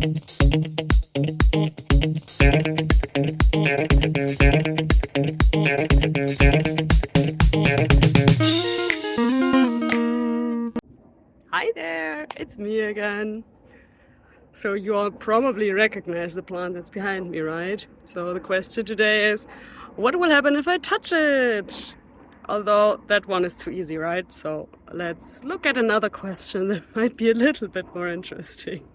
Hi there, it's me again. So you all probably recognize the plant that's behind me, right? So the question today is, what will happen if I touch it? Although that one is too easy, right? So let's look at another question that might be a little bit more interesting.